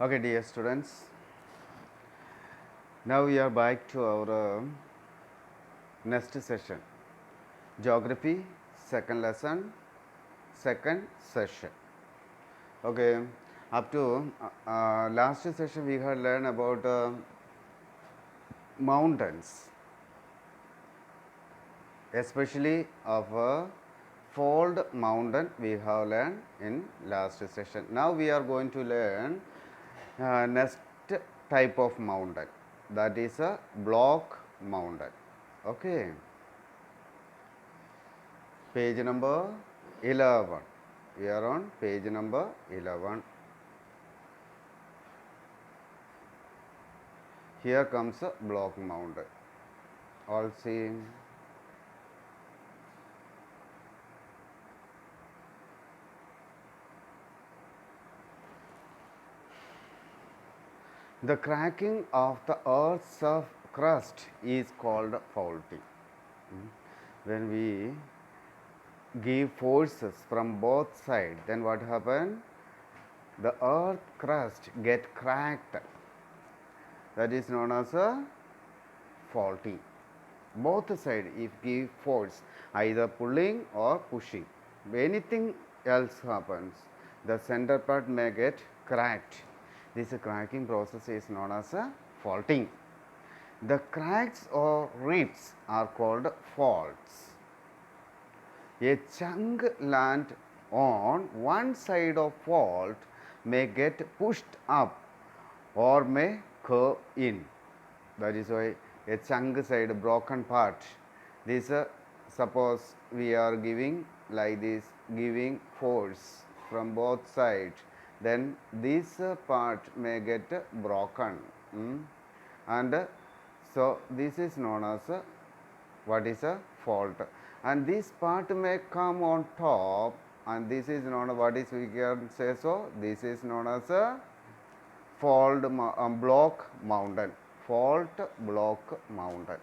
Okay, dear students, now we are back to our next session, Geography, second lesson, second session. Okay, up to last session we had learned about mountains, especially of a fold mountain we have learned in last session. Now we are going to learn next type of mountain, that is a block mountain. Okay, page number 11. We are on page number 11. Here comes a block mountain. All see. The cracking of the Earth's crust is called faulting. When we give forces from both sides, then what happens? The Earth crust get cracked. That is known as a faulting. Both sides, if give force, either pulling or pushing, anything else happens, the center part may get cracked. This cracking process is known as a faulting. The cracks or rifts are called faults. A chunk land on one side of fault may get pushed up or may curve in. That is why a chunk side, broken part, this suppose we are giving like this, giving force from both sides, then this part may get broken, and so this is known as what is a fault, and this part may come on top, and this is known, what is, we can say, so this is known as a fault block mountain. Fault block mountain.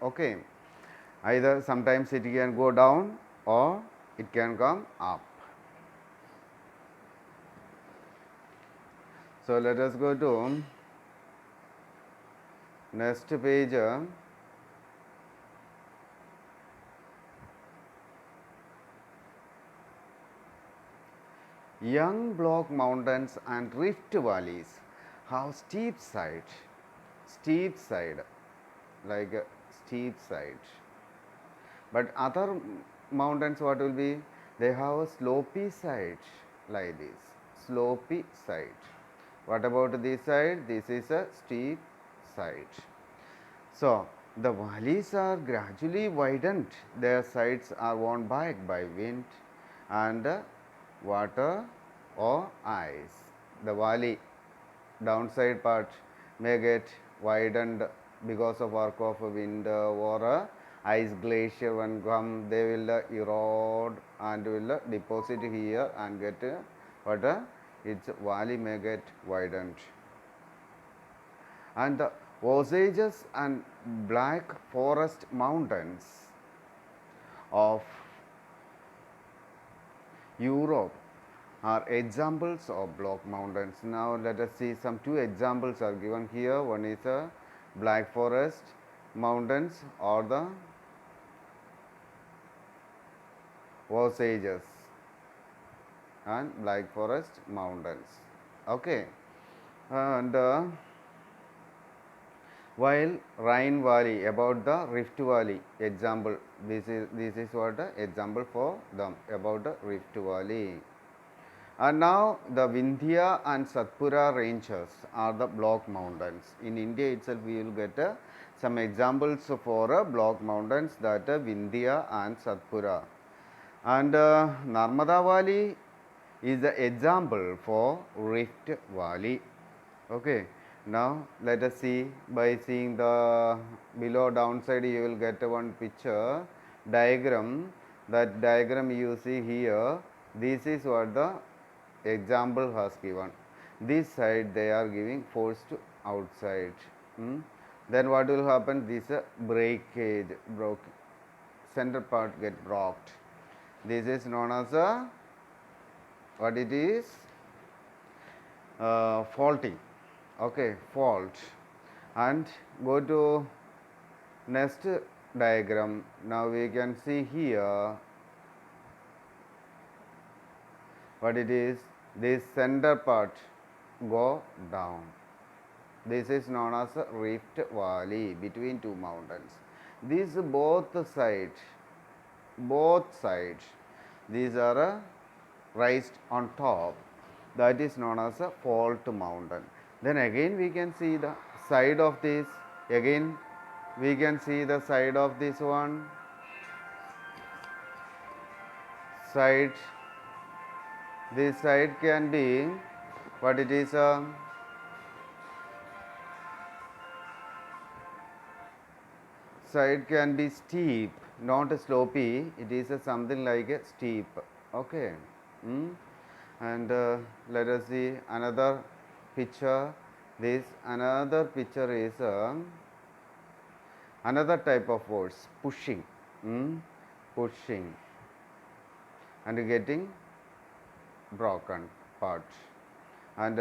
Okay, either sometimes it can go down or it can come up. So let us go to next page. Young block mountains and rift valleys have steep side, like a steep side. But other mountains, what will be? They have a slopy side like this, slopy side. What about this side? This is a steep side. So the valleys are gradually widened. Their sides are worn back by wind and water or ice. The valley downside part may get widened because of work of wind or ice glacier. When come, they will erode and will deposit here and get what its valley may get widened. And the Osage and Black Forest mountains of Europe are examples of block mountains. Now let us see some two examples are given here. One is a Black Forest mountains or the Osages and Black Forest mountains. Okay, and while Rhine Valley, about the Rift Valley example, this is what example for them about the Rift Valley. And now the Vindhya and Satpura ranges are the block mountains. In India itself we will get some examples for block mountains, that Vindhya and Satpura. And Narmada Valley is the example for Rift Valley. Okay. Now let us see, by seeing the below downside you will get one picture diagram. That diagram you see here, this is what the example has given. This side they are giving force to outside. Then what will happen? This breakage, center part get blocked. This is known as a, what it is? faulting. Okay, fault. And go to next diagram. Now we can see here what it is. This center part go down. This is known as a rift valley between two mountains. These both sides, these are raised on top. That is known as a fault mountain. Then again we can see the side of this. Again we can see the side of this one. Side. This side can be what it is. Side can be steep, not slopey. It is something like a steep. Okay. And let us see another picture. This another picture is another type of force, pushing. Pushing and getting broken part. And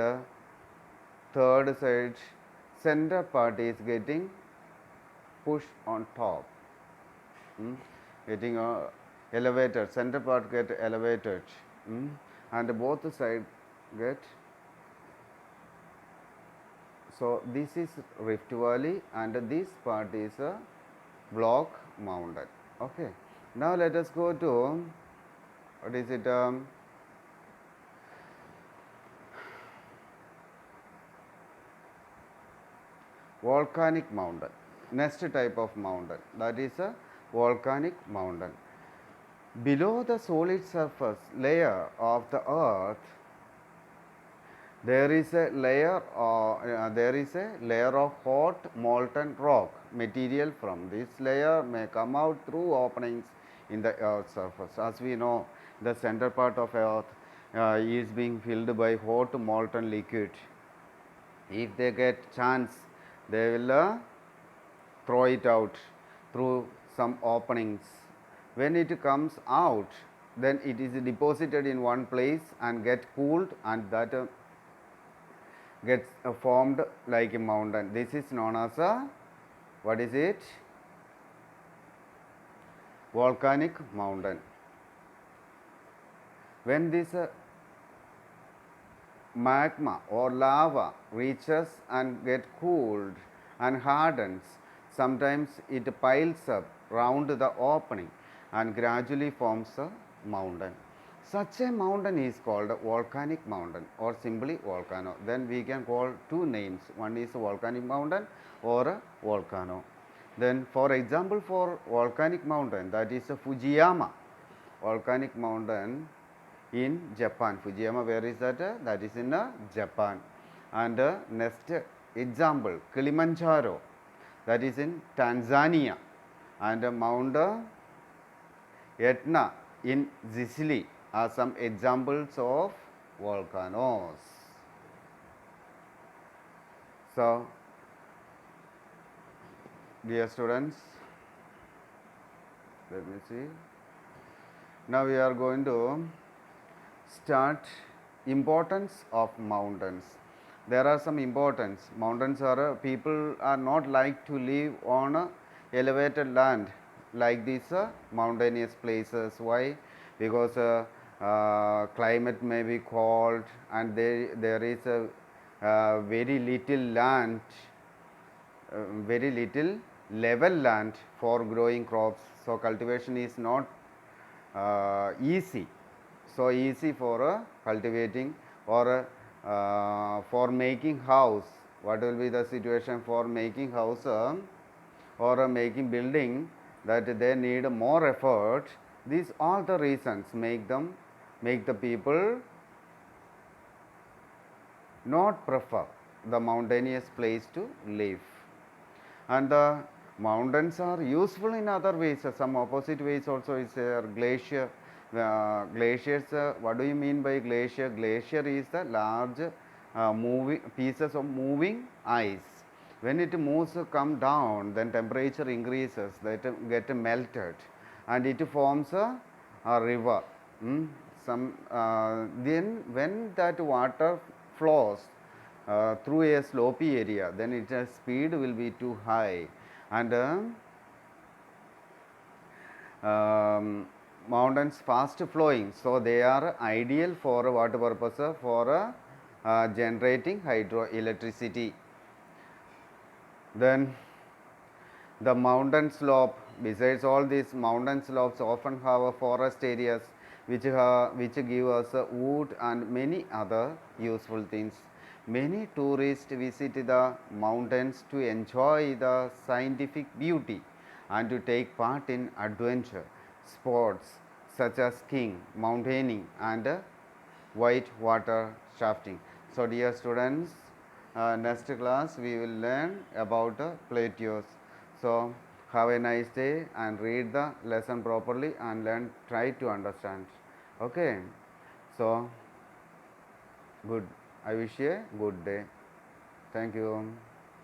third side, center part is getting pushed on top. Getting elevated, center part get elevated. And both sides get. So this is Rift Valley and this part is a block mountain. Okay. Now let us go to what is it? Volcanic mountain. Next type of mountain, that is a volcanic mountain. Below the solid surface layer of the earth, there is a layer of hot molten rock material. From this layer may come out through openings in the earth's surface. As we know, the center part of earth is being filled by hot molten liquid. If they get chance, they will throw it out through some openings. When it comes out, then it is deposited in one place and get cooled, and that gets formed like a mountain. This is known as a, what is it? Volcanic mountain. When this magma or lava reaches and get cooled and hardens, sometimes it piles up round the opening and gradually forms a mountain. Such a mountain is called a volcanic mountain or simply volcano. Then we can call two names. One is a volcanic mountain or a volcano. Then for example, for volcanic mountain, that is a Fujiyama volcanic mountain in Japan. Fujiyama, where is that? That is in Japan. And next example, Kilimanjaro, that is in Tanzania. And Mount Etna in Sicily are some examples of volcanoes. So, dear students, let me see. Now we are going to start importance of mountains. There are some importance. Mountains are people are not like to live on elevated land like these mountainous places. Why? Because climate may be cold and there is a very little land, very little level land for growing crops. So cultivation is not easy. So easy for cultivating or for making house. What will be the situation for making house or making building, that they need more effort. These all the reasons make the people not prefer the mountainous place to live. And the mountains are useful in other ways. Some opposite ways also is glacier. Glaciers, what do you mean by glacier? Glacier is the large moving pieces of moving ice. When it moves come down, then temperature increases, that get melted and it forms a river. Then when that water flows through a slopey area, then its speed will be too high, and mountains fast flowing, so they are ideal for what purpose? For generating hydroelectricity. Then the mountain slope, besides all these mountain slopes often have forest areas which give us wood and many other useful things. Many tourists visit the mountains to enjoy the scientific beauty and to take part in adventure sports such as skiing, mountaineering, and white water rafting. So, dear students, next class we will learn about plateaus. So, have a nice day and read the lesson properly and learn, try to understand. Okay. So, good. I wish you a good day. Thank you.